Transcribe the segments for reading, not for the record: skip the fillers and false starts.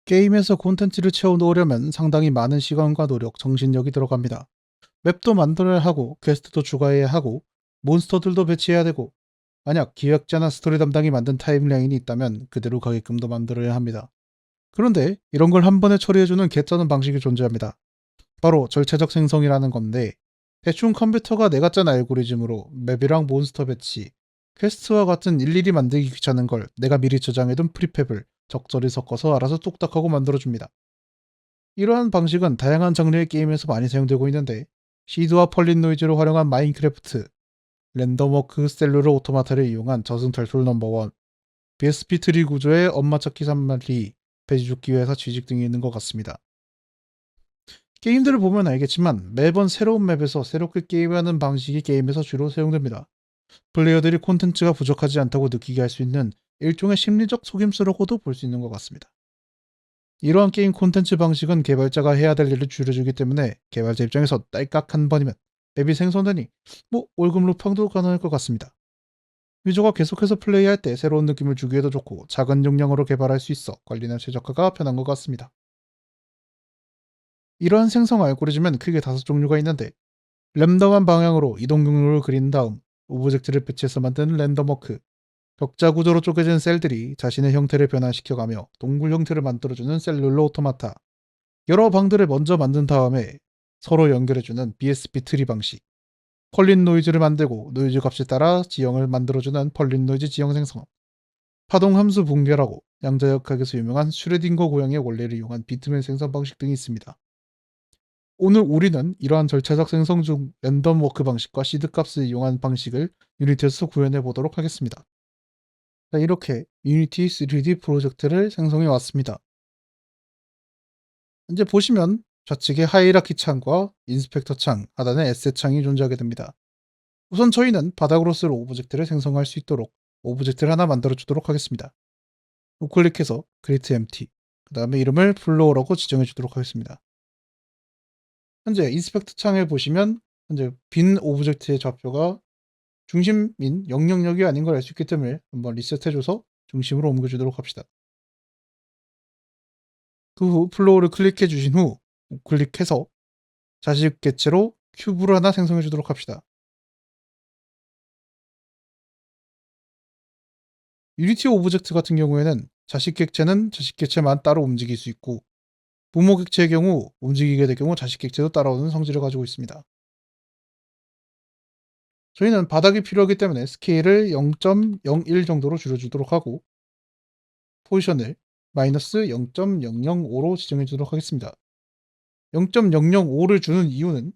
게임에서 콘텐츠를 채워 넣으려면 상당히 많은 시간과 노력, 정신력이 들어갑니다. 맵도 만들어야 하고, 퀘스트도 추가해야 하고, 몬스터들도 배치해야 되고, 만약 기획자나 스토리 담당이 만든 타임라인이 있다면 그대로 가게끔도 만들어야 합니다. 그런데 이런 걸 한 번에 처리해주는 개쩌는 방식이 존재합니다. 바로 절차적 생성이라는 건데, 대충 컴퓨터가 내가 짠 알고리즘으로 맵이랑 몬스터 배치, 퀘스트와 같은 일일이 만들기 귀찮은 걸 내가 미리 저장해둔 프리팹을 적절히 섞어서 알아서 뚝딱하고 만들어줍니다. 이러한 방식은 다양한 장르의 게임에서 많이 사용되고 있는데, 시드와 펄린 노이즈를 활용한 마인크래프트, 랜덤워크 셀룰러 오토마타를 이용한 저승탈출 넘버원, BSP 트리 구조의 엄마찾기 3마리, 배지죽기 회사 취직 등이 있는 것 같습니다. 게임들을 보면 알겠지만 매번 새로운 맵에서 새롭게 게임하는 방식이 게임에서 주로 사용됩니다. 플레이어들이 콘텐츠가 부족하지 않다고 느끼게 할 수 있는 일종의 심리적 속임수라고도 볼 수 있는 것 같습니다. 이러한 게임 콘텐츠 방식은 개발자가 해야 될 일을 줄여주기 때문에 개발자 입장에서 딸깍 한 번이면 맵이 생성되니 월급 루팡도 가능할 것 같습니다. 유저가 계속해서 플레이할 때 새로운 느낌을 주기에도 좋고 작은 용량으로 개발할 수 있어 관리나 최적화가 편한 것 같습니다. 이러한 생성 알고리즘은 크게 5종류가 있는데, 랜덤한 방향으로 이동 경로를 그린 다음 오브젝트를 배치해서 만드는 랜덤워크, 격자 구조로 쪼개진 셀들이 자신의 형태를 변화시켜가며 동굴 형태를 만들어주는 셀룰러 오토마타, 여러 방들을 먼저 만든 다음에 서로 연결해주는 BSP 트리 방식, 펄린 노이즈를 만들고 노이즈 값에 따라 지형을 만들어주는 펄린 노이즈 지형 생성, 파동 함수 분별하고 양자역학에서 유명한 슈레딩거 고양이의 원리를 이용한 비트맨 생성 방식 등이 있습니다. 오늘 우리는 이러한 절차적 생성 중 랜덤 워크 방식과 시드 값을 이용한 방식을 유니티에서 구현해 보도록 하겠습니다. 자, 이렇게 유니티 3D 프로젝트를 생성해 왔습니다. 현재 보시면 좌측에 하이라키 창과 인스펙터 창, 하단에 에셋 창이 존재하게 됩니다. 우선 저희는 바닥으로 쓸 오브젝트를 생성할 수 있도록 오브젝트를 하나 만들어 주도록 하겠습니다. 우클릭해서 create empty, 그 다음에 이름을 플로어라고 지정해 주도록 하겠습니다. 현재 인스펙터 창에 보시면 현재 빈 오브젝트의 좌표가 중심인 000이 아닌 걸 알 수 있기 때문에 한번 리셋해줘서 중심으로 옮겨주도록 합시다. 그 후 플로우를 클릭해 주신 후 우클릭해서 자식 객체로 큐브를 하나 생성해 주도록 합시다. 유니티 오브젝트 같은 경우에는 자식 객체는 자식 객체만 따로 움직일 수 있고, 부모 객체의 경우 움직이게 될 경우 자식 객체도 따라오는 성질을 가지고 있습니다. 저희는 바닥이 필요하기 때문에 스케일을 0.01 정도로 줄여주도록 하고, 포지션을 마이너스 0.005로 지정해 주도록 하겠습니다. 0.005를 주는 이유는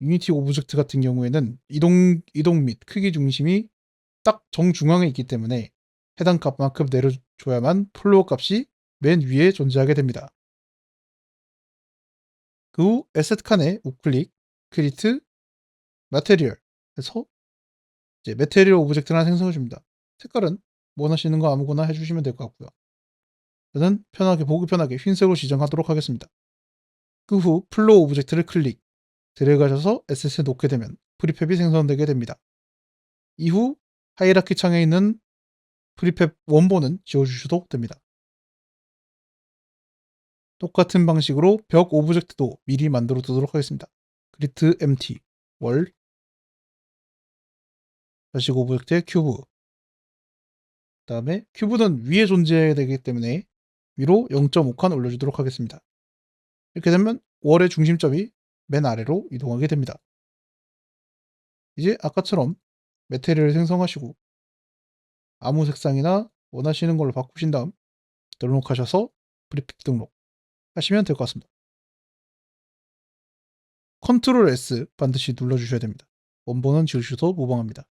유니티 오브젝트 같은 경우에는 이동 및 크기 중심이 딱 정중앙에 있기 때문에 해당 값만큼 내려줘야만 플로어 값이 맨 위에 존재하게 됩니다. 그 후 에셋 칸에 우클릭, 크리트, 마테리얼 해서 이제 메테리얼 오브젝트를 하나 생성해 줍니다. 색깔은 원하시는 거 아무거나 해주시면 될 것 같고요. 저는 보기 편하게 흰색으로 지정하도록 하겠습니다. 그 후 플로어 오브젝트를 클릭, 드래그하셔서 에셋에 놓게 되면 프리팹이 생성되게 됩니다. 이후 하이라키 창에 있는 프리팹 원본은 지워주셔도 됩니다. 똑같은 방식으로 벽 오브젝트도 미리 만들어 두도록 하겠습니다. 그리트 empty, 월, 자식 오브젝트의 큐브, 그 다음에 큐브는 위에 존재해야 되기 때문에 위로 0.5칸 올려주도록 하겠습니다. 이렇게 되면 월의 중심점이 맨 아래로 이동하게 됩니다. 이제 아까처럼 메테리얼을 생성하시고 아무 색상이나 원하시는 걸로 바꾸신 다음 등록하셔서 프리팹 등록 하시면 될 것 같습니다. 컨트롤 S 반드시 눌러주셔야 됩니다. 원본은 지우셔도 무방합니다.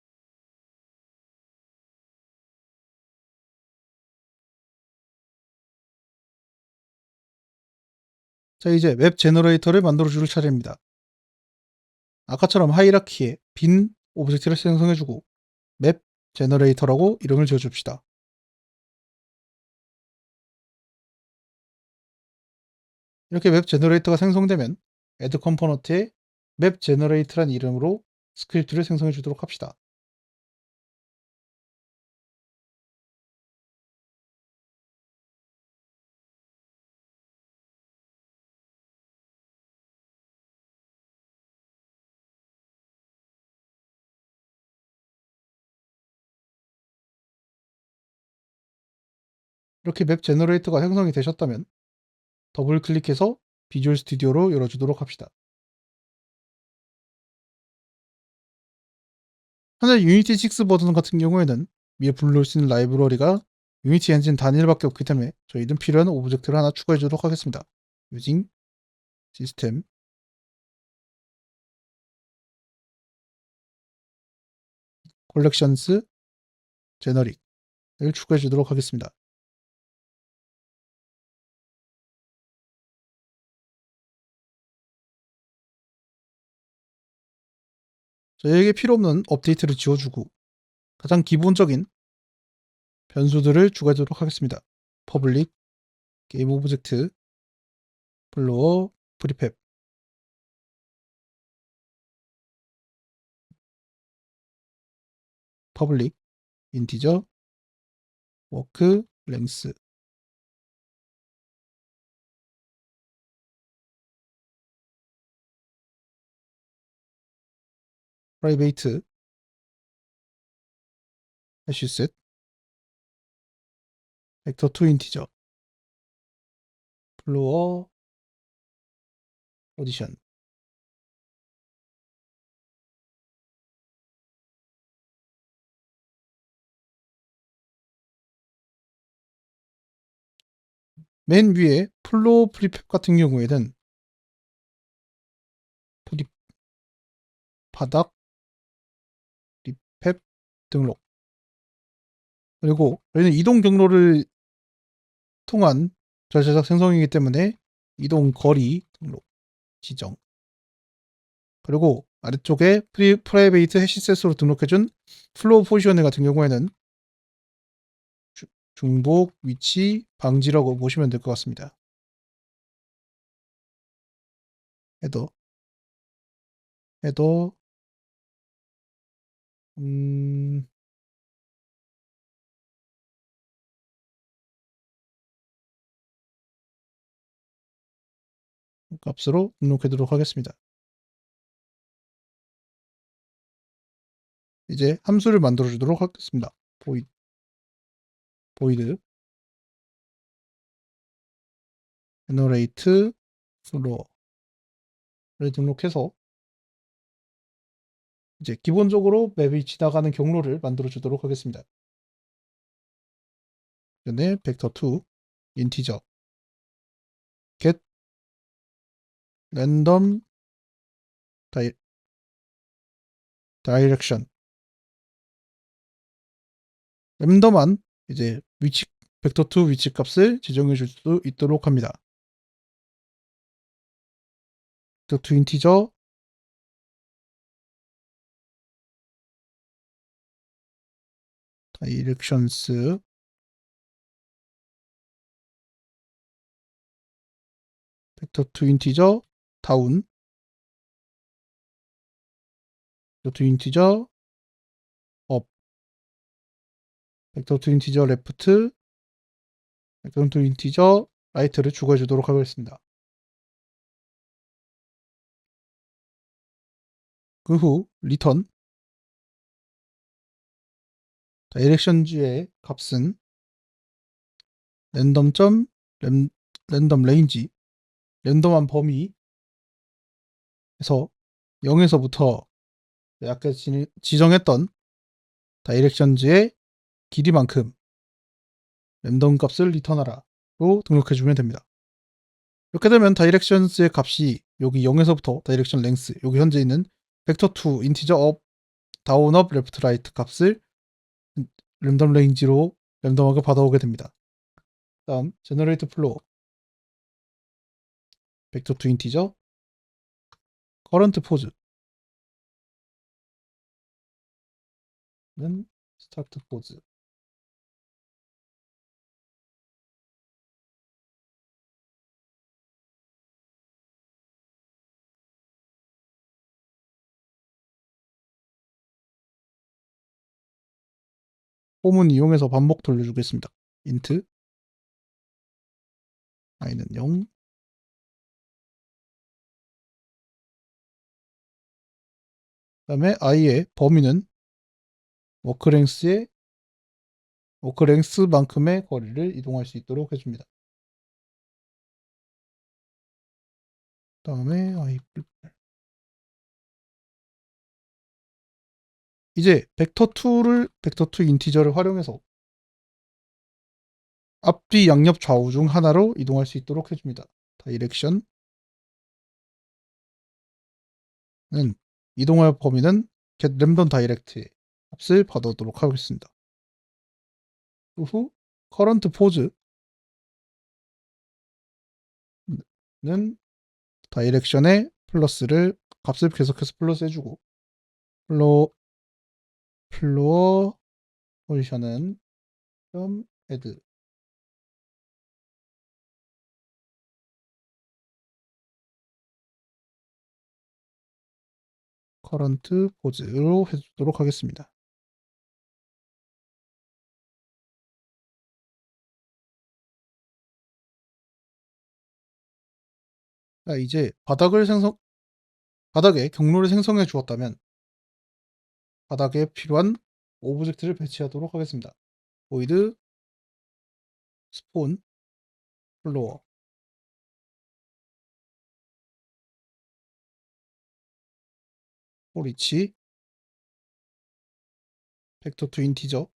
자, 이제 웹 제너레이터를 만들어 줄 차례입니다. 아까처럼 하이라키에 빈 오브젝트를 생성해주고 맵 제너레이터라고 이름을 지어줍시다. 이렇게 맵 제너레이터가 생성되면 add 컴포넌트에 맵 제너레이터란 이름으로 스크립트를 생성해 주도록 합시다. 이렇게 맵 제너레이터가 생성이 되셨다면 더블 클릭해서 비주얼 스튜디오로 열어주도록 합시다. 현재 유니티 6 버전 같은 경우에는 위에 불러올 수 있는 라이브러리가 유니티 엔진 단일밖에 없기 때문에 저희는 필요한 오브젝트를 하나 추가해 주도록 하겠습니다. using system collections generic을 추가해 주도록 하겠습니다. 저희에게 필요 없는 업데이트를 지워주고 가장 기본적인 변수들을 추가하도록 하겠습니다. public 게임 오브젝트 플로어 프리팹 public integer work length private hash set vector to integer floor position 맨 위에 플로어 프리팹 같은 경우에는 프리 바닥 리팹 등록 그리고 저희는 이동 경로를 통한 절차적 생성이기 때문에 이동 거리 등록 지정 그리고 아래쪽에 프라이베이트 해시셋으로 등록해준 플로우 포지션 같은 경우에는 중복 위치 방지라고 보시면 될 것 같습니다. 헤더 값으로 등록하도록 하겠습니다. 이제 함수를 만들어 주도록 하겠습니다. void generate floor를 등록해서 이제 기본적으로 맵이 지나가는 경로를 만들어 주도록 하겠습니다. 전에 vector2 integer get random direction 랜덤한 이제 위치 vector2 위치 값을 지정해 줄 수 있도록 합니다. vector2 integer directions vector2 integer down vector2 integer up vector2 integer left vector2 integer right를 추가해 주도록 하겠습니다. 그 후 return directions의 값은 랜덤 레인지 랜덤한 범위에서 0에서부터 아까 지정했던 다이렉션즈의 길이만큼 랜덤 값을 리턴하라로 등록해주면 됩니다. 이렇게 되면 다이렉션스의 값이 여기 0에서부터 다이렉션 랭스 여기 현재 있는 벡터2 인티저 업, 다운 업, 레프트 라이트 값을 랜덤 레인지로 랜덤하게 받아오게 됩니다. 다음 제너레이트 플로어 벡터2 인티저 커런트 포즈는 스타트 포즈 폼은 이용해서 반복 돌려주겠습니다. int i는 0 그 다음에 i의 범위는 워크랭스의 워크 랭스만큼의 거리를 이동할 수 있도록 해줍니다. 다음에 이제 벡터2 인티저를 활용해서 앞뒤 양옆 좌우 중 하나로 이동할 수 있도록 해줍니다. 다이렉션은 이동할 범위는 get 램덤 다이렉트의 값을 받아오도록 하겠습니다. 그 후 current pose는 다이렉션의 플러스를 값을 계속해서 플러스 해주고 플로어 포지션은 add current pose로 해주도록 하겠습니다. 자, 이제 바닥에 경로를 생성해 주었다면 바닥에 필요한 오브젝트를 배치하도록 하겠습니다. void spawn floor for each vector2 integer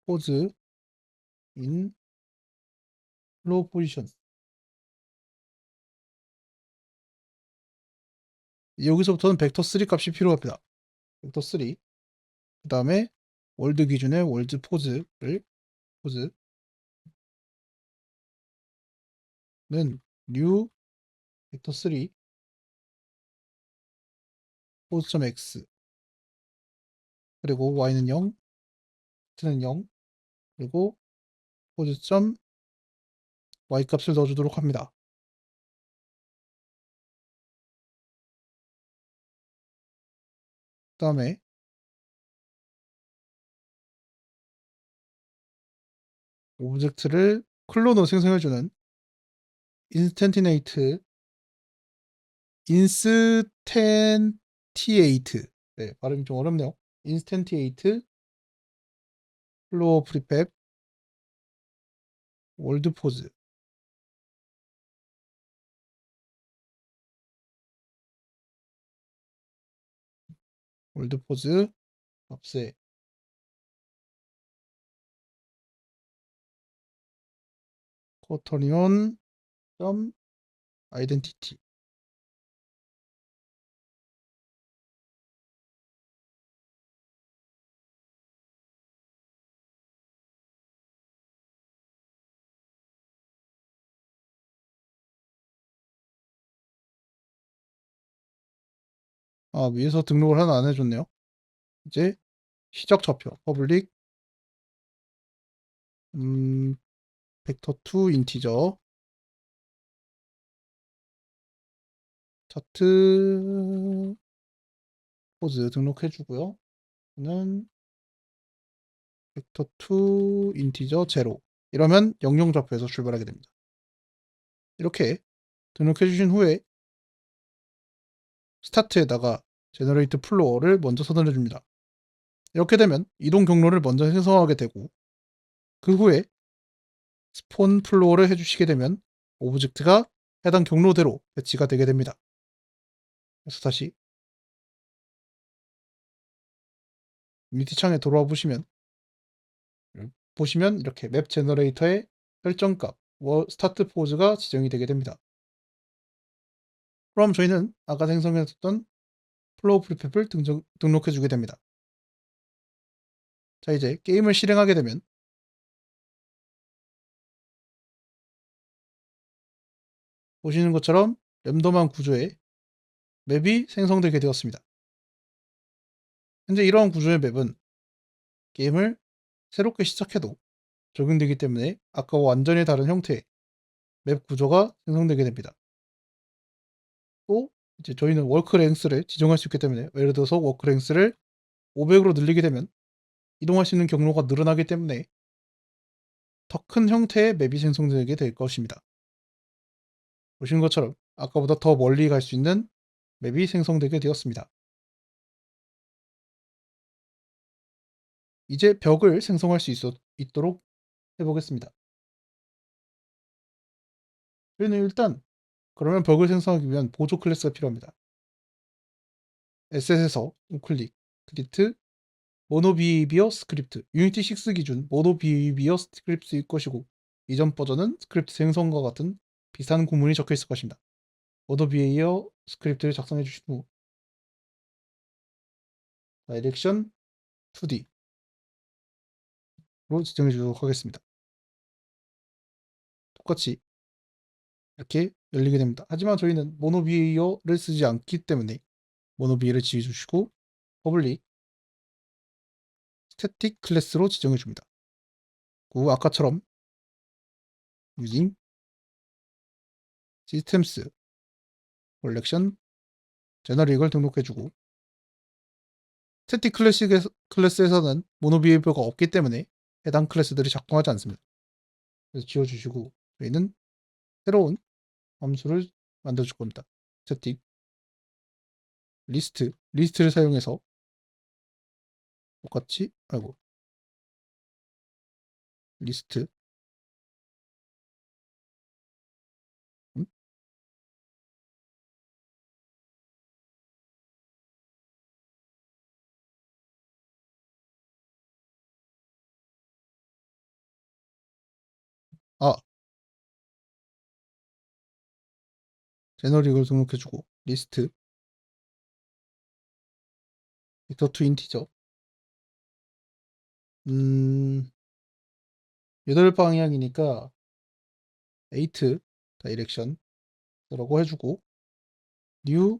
pose in floor position. 여기서부터는 벡터3 값이 필요합니다. 벡터3 그 다음에 월드 기준의 월드 포즈는 new 벡터3 pose.x 그리고 y는 0, x는 0 그리고 pose.y 값을 넣어주도록 합니다. 그 다음에 오브젝트를 클론으로 생성해주는 인스텐티에이트 네, 발음이 좀 어렵네요. 인스텐티에이트 플로어 프리팹 월드 포즈 값에 쿼터니온 점 아이덴티티 위에서 등록을 하나 안 해줬네요. 이제 시적 좌표 퍼블릭 벡터2 인티저 차트 포즈 등록해주고요. 는 벡터2 인티저 0 이러면 00 좌표에서 출발하게 됩니다. 이렇게 등록해 주신 후에 스타트에다가 제너레이트 플로어를 먼저 선언해 줍니다. 이렇게 되면 이동 경로를 먼저 생성하게 되고 그 후에 스폰 플로어를 해주시게 되면 오브젝트가 해당 경로대로 배치가 되게 됩니다. 그래서 다시 유니티 창에 돌아와 보시면 이렇게 맵 제너레이터의 설정값 스타트 포즈가 지정이 되게 됩니다. 그럼 저희는 아까 생성했던 플로우 프리팹을 등록해 주게 됩니다. 자, 이제 게임을 실행하게 되면 보시는 것처럼 랜덤한 구조의 맵이 생성되게 되었습니다. 현재 이러한 구조의 맵은 게임을 새롭게 시작해도 적용되기 때문에 아까와 완전히 다른 형태의 맵 구조가 생성되게 됩니다. 또 이제 저희는 워크 랭스를 지정할 수 있기 때문에 예를 들어서 워크 랭스를 500으로 늘리게 되면 이동할 수 있는 경로가 늘어나기 때문에 더 큰 형태의 맵이 생성되게 될 것입니다. 보시는 것처럼 아까보다 더 멀리 갈 수 있는 맵이 생성되게 되었습니다. 이제 벽을 생성할 수 있도록 해보겠습니다. 저희는 일단 그러면 벽을 생성하기 위한 보조 클래스가 필요합니다. 에셋에서 우클릭, 크리트, 모노비비어 스크립트, 유니티 6 기준 모노비비어 스크립트일 것이고 이전 버전은 스크립트 생성과 같은 비슷한 구문이 적혀 있을 것입니다. 모노비비어 스크립트를 작성해 주신 후 다이렉션 2D로 지정해 주도록 하겠습니다. 똑같이 이렇게 열리게 됩니다. 하지만 저희는 모노비어를 쓰지 않기 때문에 모노비어를 지휘 주시고 퍼블릭 스태틱 클래스로 지정해 줍니다. 그 아까처럼 using systems collection 제너릭을 등록해주고 스태틱 클래스에서는 모노비에이버가 없기 때문에 해당 클래스들이 작동하지 않습니다. 그래서 지워주시고 저희는 새로운 함수를 만들어줄 겁니다. 스태틱 리스트를 사용해서 똑같이 리스트 음? 아 제너릭을 등록해주고 리스트 벡터 투 인티저 8방향이니까 8 다이렉션 라고 해주고 new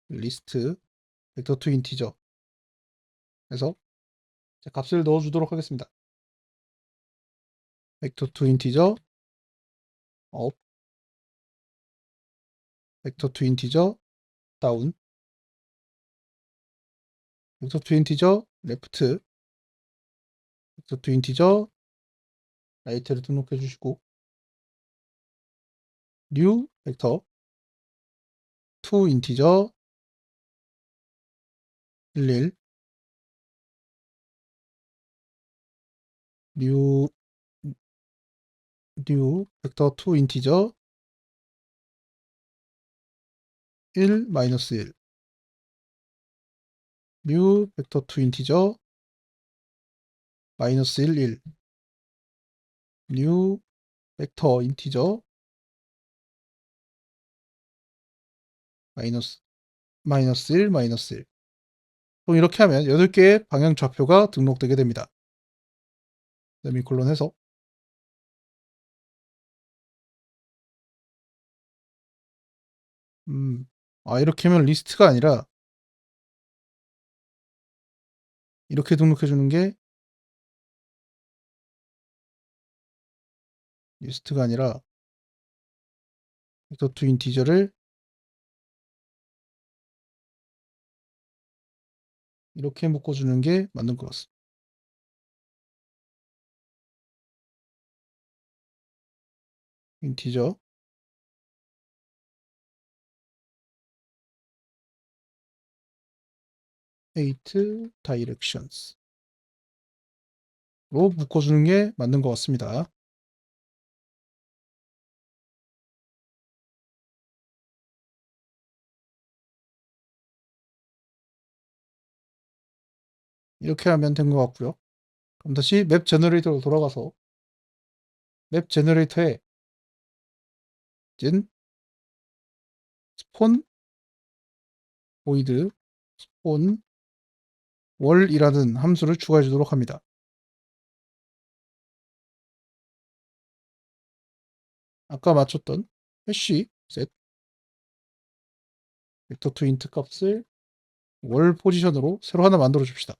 리스트 벡터 투 인티저 해서 값을 넣어주도록 하겠습니다. 벡터 투 인티저 업 벡터 투 인티저 다운 벡터 투 인티저 레프트 벡터 투 인티저 라이트를 등록해 주시고 new 벡터 투 인티저 11 new 벡터 투 인티저 1 마이너스 1 new 벡터 투 인티저 마이너스 1 1 new 벡터 인티저 마이너스 1 마이너스 1 그럼 이렇게 하면 8개의 방향 좌표가 등록되게 됩니다. 세미콜론 해서 이렇게 하면 리스트가 아니라 이렇게 등록해 주는 게 리스트가 아니라 벡터 투 인티저를 이렇게 묶어주는 게 맞는 것 같습니다. 인티저 8 directions로 묶어주는 게 맞는 것 같습니다. 이렇게 하면 된 것 같고요. 그럼 다시 맵 제너레이터로 돌아가서 맵 제너레이터에 진 스폰 보이드 스폰 월이라는 함수를 추가해 주도록 합니다. 아까 맞췄던 해시 셋 벡터 투 인트 값을 월 포지션으로 새로 하나 만들어 줍시다.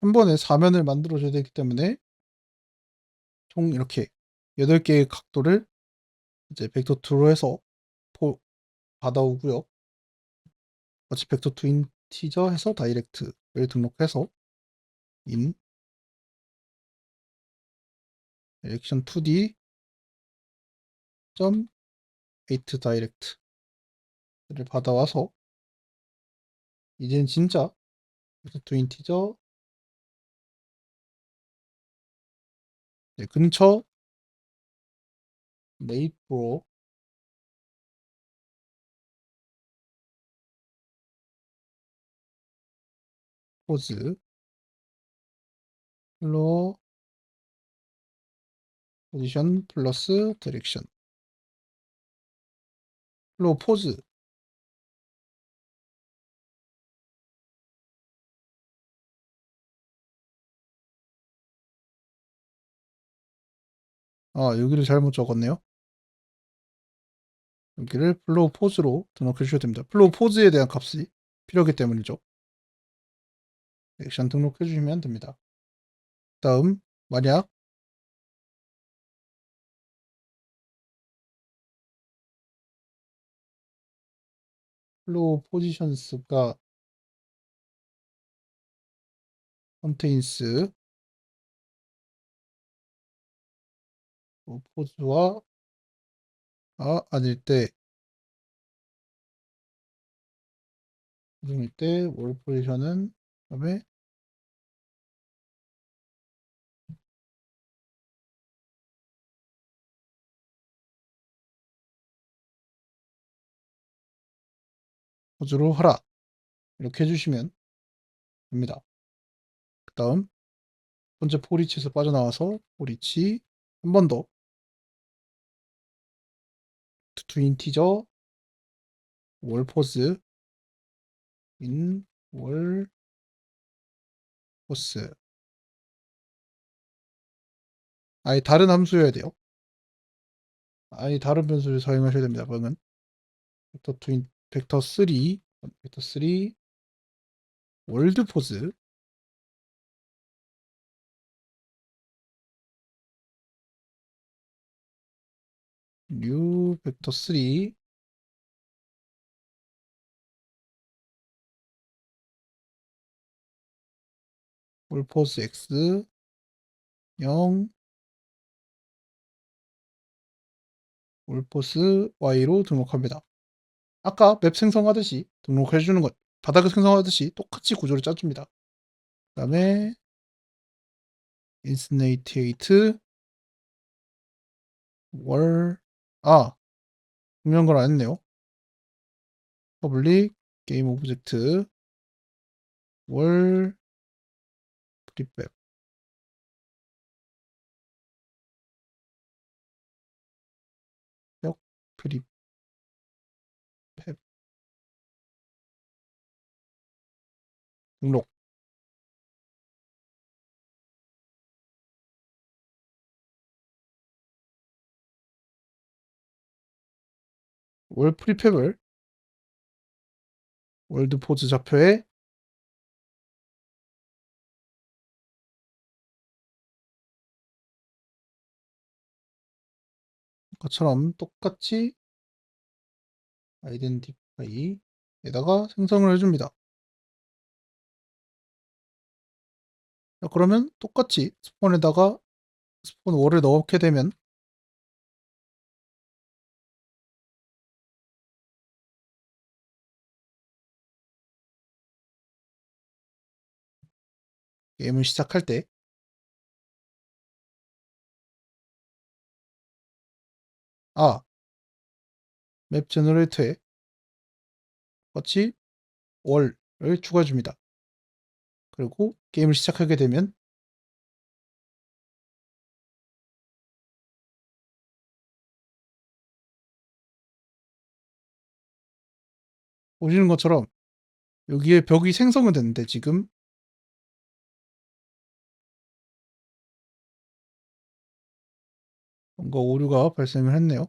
한 번에 4면을 만들어줘야 되기 때문에 총 이렇게 8개의 각도를 이제 벡터 2로 해서 받아오고요. 마치 벡터 2 인티저 해서 다이렉트를 등록해서 in 디렉션 2D 점 8 다이렉트를 받아와서 이제는 진짜 벡터 2 인티저 근처 네이버로 포즈 플로어 포지션 플러스 디렉션 플로어 포즈 여기를 잘못 적었네요. 여기를 플로우 포즈로 등록해 주셔야 됩니다. 플로우 포즈에 대한 값이 필요하기 때문이죠. 액션 등록해 주시면 됩니다. 다음 만약 플로우 포지션스가 컨테인스 포즈와 아닐 때 중일 때월 포지션은 그다음에 포즈로 하라 이렇게 해주시면 됩니다. 그 다음 번째 포리치에서 빠져나와서 포리치 한 번 더 투 인티저 월 포즈 인 월 포스 아예 다른 함수여야 돼요. 아예 다른 변수를 사용하셔야 됩니다. 그러면 벡터 3 월드 포즈 뉴 벡터 3 월 포즈 x 0 월 포즈 y로 등록합니다. 아까 맵 생성하듯이 등록해 주는 것 바닥을 생성하듯이 똑같이 구조를 짜줍니다. 그 다음에 instantiate 월 중요한 걸 안 했네요. public game object 월 프리팹 역 프리팹 등록 월 프리팹을 월드 포즈 좌표에 것처럼 똑같이 아이덴티파이에다가 생성을 해줍니다. 그러면 똑같이 스폰에다가 스폰 월을 넣게 되면 게임을 시작할 때 맵 제너레이터에 같이 월을 추가해 줍니다. 그리고 게임을 시작하게 되면 보시는 것처럼 여기에 벽이 생성은 됐는데 지금 뭔가 오류가 발생을 했네요.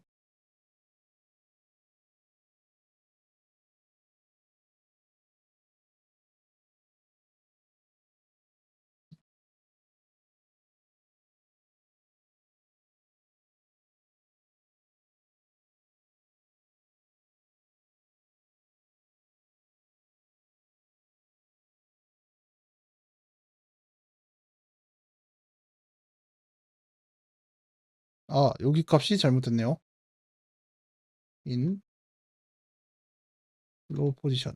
여기 값이 잘못됐네요. in low position.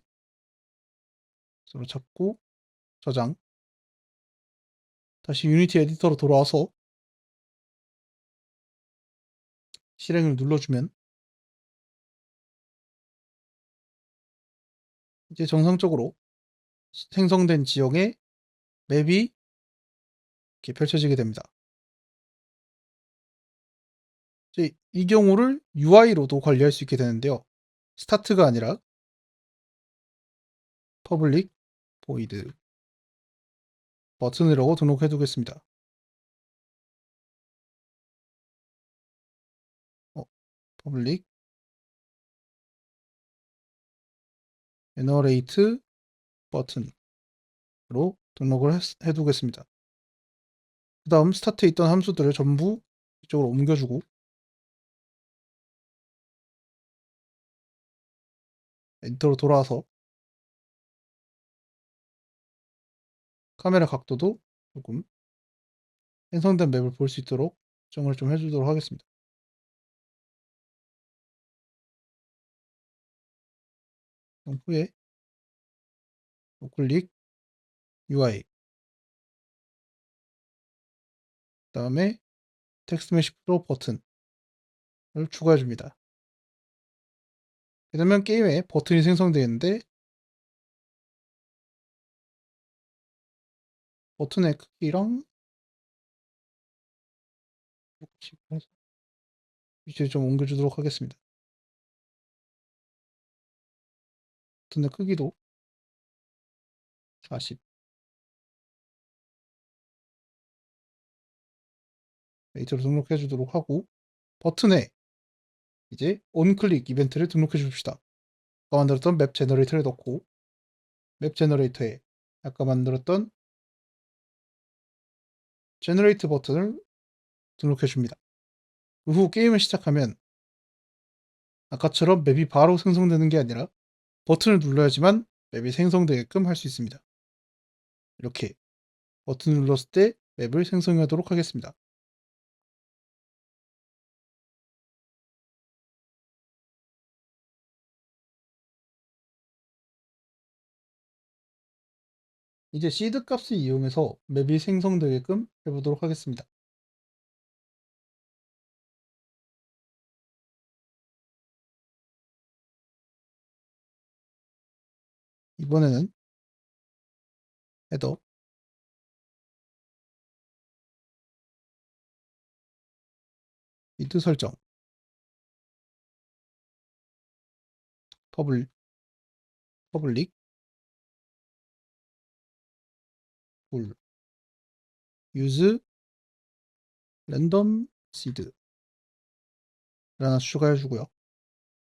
로 잡고 저장. 다시 유니티 에디터로 돌아와서 실행을 눌러주면 이제 정상적으로 생성된 지형에 맵이 이렇게 펼쳐지게 됩니다. 이제 이 경우를 UI로도 관리할 수 있게 되는데요. 스타트가 아니라 public void 버튼이라고 등록해 두겠습니다. public generate 버튼으로 등록을 해 두겠습니다. 그 다음 스타트에 있던 함수들을 전부 이쪽으로 옮겨주고 에디터로 돌아와서 카메라 각도도 조금 생성된 맵을 볼 수 있도록 정을 좀 해주도록 하겠습니다. 후에 우클릭 UI 그 다음에 텍스트 메시 프로 버튼을 추가해 줍니다. 그러면 게임에 버튼이 생성되어 있는데 버튼의 크기랑 위치를 좀 옮겨주도록 하겠습니다. 버튼의 크기도 40 메이트로 등록해 주도록 하고 버튼에 이제 온클릭 이벤트를 등록해 줍시다. 아까 만들었던 맵 제너레이터를 넣고 맵 제너레이터에 아까 만들었던 제너레이트 버튼을 등록해 줍니다. 그 후 게임을 시작하면 아까처럼 맵이 바로 생성되는 게 아니라 버튼을 눌러야지만 맵이 생성되게끔 할 수 있습니다. 이렇게 버튼을 눌렀을 때 맵을 생성하도록 하겠습니다. 이제 시드 값을 이용해서 맵이 생성되게끔 해보도록 하겠습니다. 이번에는 헤더 미드 설정 퍼블릭 볼 use 랜덤 시드 하나 추가해 주고요.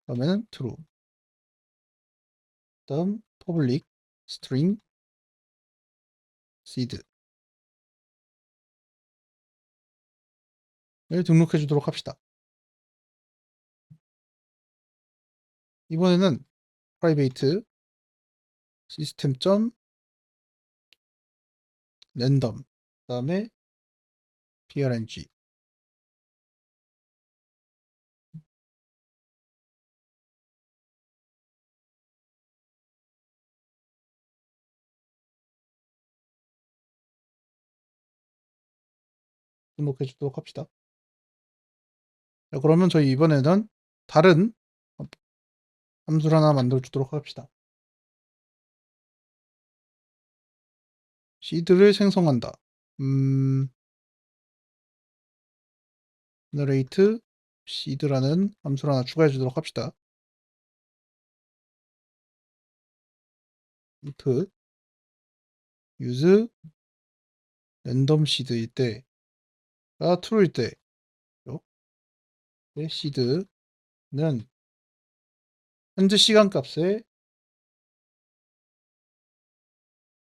그러면은 true. 다음 public string seed를 등록해 주도록 합시다. 이번에는 private system.random 그 다음에 prng 등록해 주도록 합시다. 자, 그러면 저희 이번에는 다른 함수를 하나 만들어 주도록 합시다. 시드를 생성한다. generate seed라는 함수를 하나 추가해 주도록 합시다. if use 랜덤 시드일 때가 true일 때 시드는 현재 시간 값에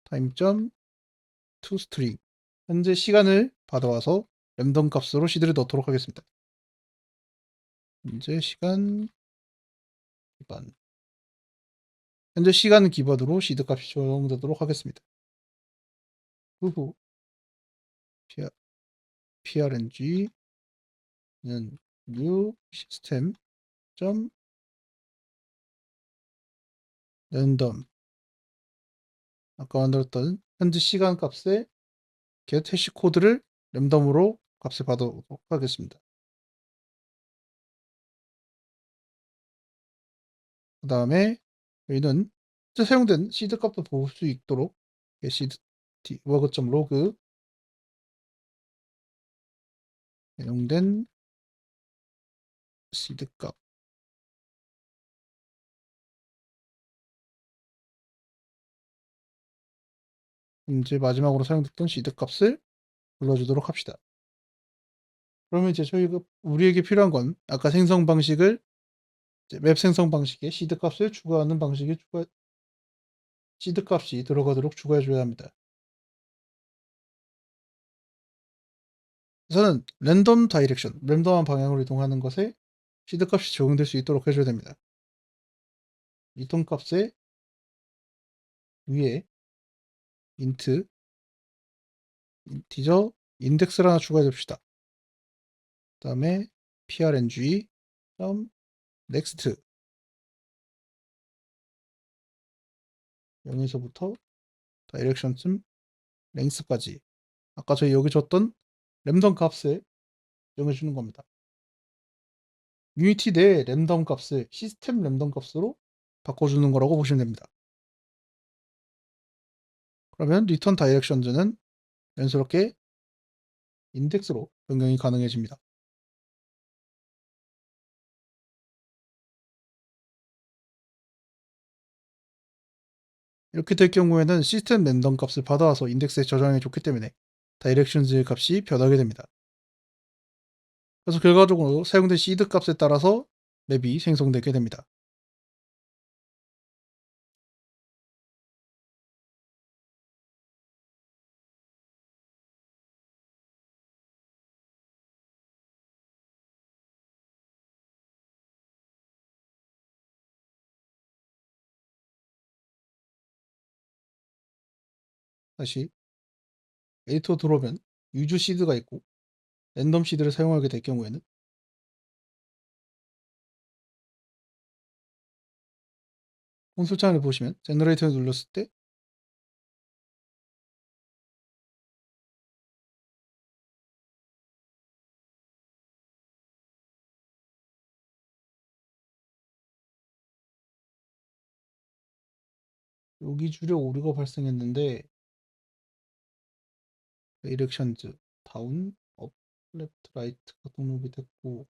time.toString 현재 시간을 받아와서 랜덤 값으로 시드를 넣도록 하겠습니다. 현재 시간 기반 현재 시간 기반으로 시드 값이 적용되도록 하겠습니다. 그 후 prng new system 점 랜덤 아까 만들었던 현재 시간 값에 get 해시 코드를 랜덤으로 값을 받아오도록 하겠습니다. 그 다음에 저희는 현재 사용된 시드 값도 볼 수 있도록 시드 debug.log 사용된 시드 값 이제 마지막으로 사용됐던 시드 값을 불러주도록 합시다. 그러면 이제 저희가 우리에게 필요한 건 아까 생성 방식을 맵 생성 방식에 시드 값을 추가하는 방식에 시드 값이 들어가도록 추가해 줘야 합니다. 우선은 랜덤 다이렉션, 랜덤한 방향으로 이동하는 것에 시드 값이 적용될 수 있도록 해줘야 됩니다. 리턴 값에 위에 int 인티저 인덱스를 하나 추가해 줍시다. 그 다음에 prng next 0에서부터 다이렉션 랭스까지 아까 저희 여기 줬던 랜덤 값을 정해주는 겁니다. 유니티 내 랜덤 값을 시스템 랜덤 값으로 바꿔주는 거라고 보시면 됩니다. 그러면 리턴 다이렉션즈는 자연스럽게 인덱스로 변경이 가능해집니다. 이렇게 될 경우에는 시스템 랜덤 값을 받아와서 인덱스에 저장해 줬기 때문에 다이렉션즈 값이 변하게 됩니다. 그래서 결과적으로 사용된 시드 값에 따라서 맵이 생성되게 됩니다. 다시 에디터 들어오면 유즈 시드가 있고 랜덤 시드를 사용하게 될 경우에는 콘솔 창을 보시면 제너레이터를 눌렀을 때 여기 주력 오류가 발생했는데 디렉션즈 다운, 업, 레프트, 라이트가 등록이 됐고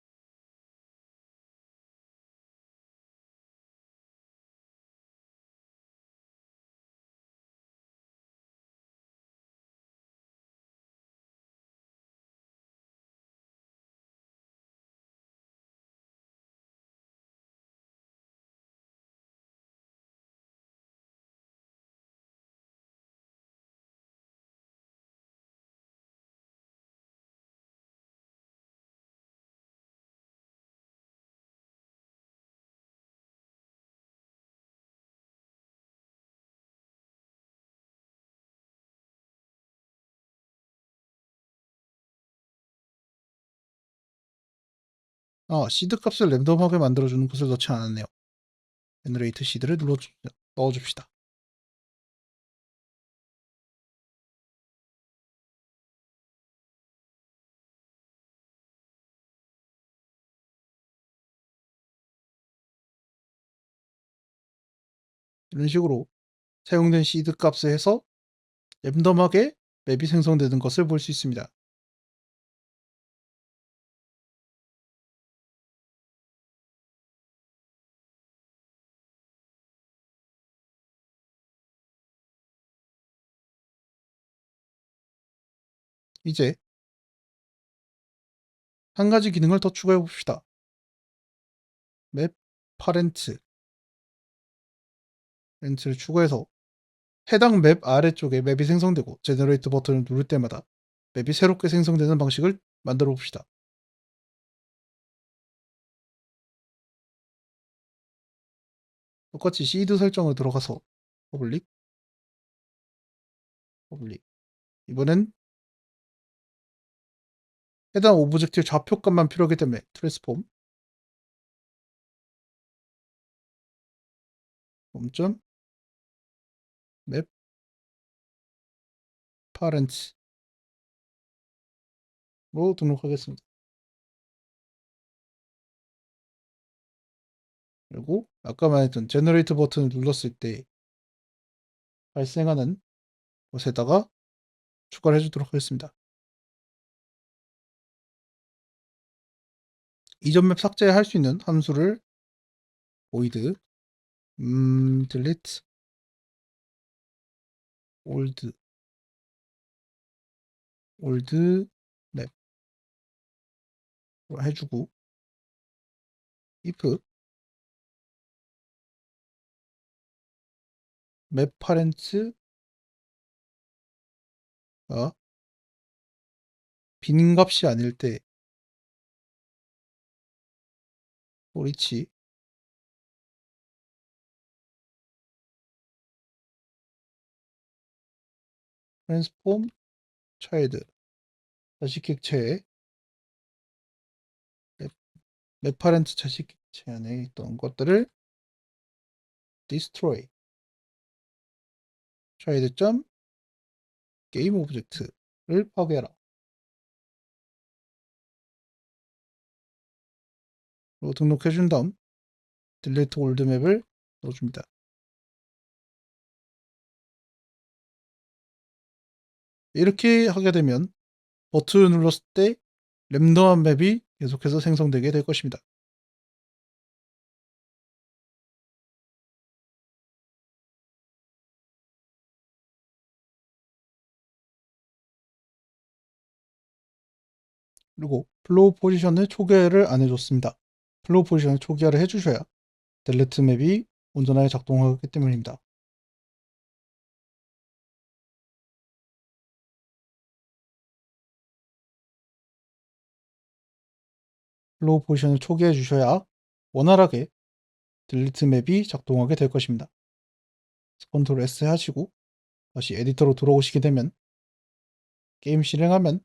시드 값을 랜덤하게 만들어주는 것을 넣지 않았네요. 제너레이트 시드를 넣어줍시다. 이런 식으로 사용된 시드 값에 해서 랜덤하게 맵이 생성되는 것을 볼 수 있습니다. 이제 한 가지 기능을 더 추가해 봅시다. 맵 파렌트를 추가해서 해당 맵 아래쪽에 맵이 생성되고 제너레이트 버튼을 누를 때마다 맵이 새롭게 생성되는 방식을 만들어 봅시다. 똑같이 시드 설정을 들어가서 퍼블릭 이번엔 해당 오브젝트의 좌표값만 필요하기 때문에 트랜스폼 점 맵 파렌트로 등록하겠습니다. 그리고 아까 말했던 제너레이트 버튼을 눌렀을 때 발생하는 것에다가 추가를 해주도록 하겠습니다. 이전 맵 삭제할 수 있는 함수를 void delete old 맵 해주고 if 맵 파렌트가 빈 값이 아닐 때 for transform child 자식 객체의 맵 파렌트 자식 객체 안에 있던 것들을 destroy child game 오브젝트를 파괴하라. 그리고 등록해준 다음 delete old 맵을 넣어줍니다. 이렇게 하게 되면 버튼을 눌렀을 때 랜덤한 맵이 계속해서 생성되게 될 것입니다. 그리고 플로우 포지션을 초기화를 안 해줬습니다. 플로우 포지션을 초기화를 해주셔야 델레트 맵이 온전하게 작동하기 때문입니다. 플로우 포지션을 초기화해 주셔야 원활하게 델리트 맵이 작동하게 될 것입니다. 컨트롤 S 하시고 다시 에디터로 들어오시게 되면 게임 실행하면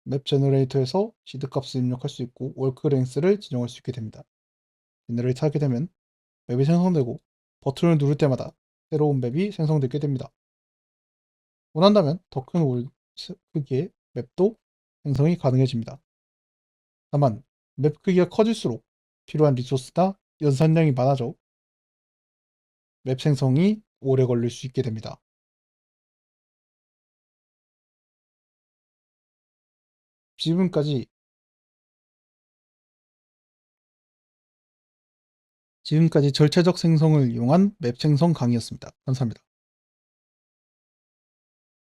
맵 제너레이터에서 시드 값을 입력할 수 있고 월크 랭스를 지정할 수 있게 됩니다. 제너레이터 하게 되면 맵이 생성되고 버튼을 누를 때마다 새로운 맵이 생성되게 됩니다. 원한다면 더 큰 크기의 맵도 생성이 가능해집니다. 다만 맵 크기가 커질수록 필요한 리소스나 연산량이 많아져 맵 생성이 오래 걸릴 수 있게 됩니다. 지금까지 절차적 생성을 이용한 맵 생성 강의였습니다. 감사합니다.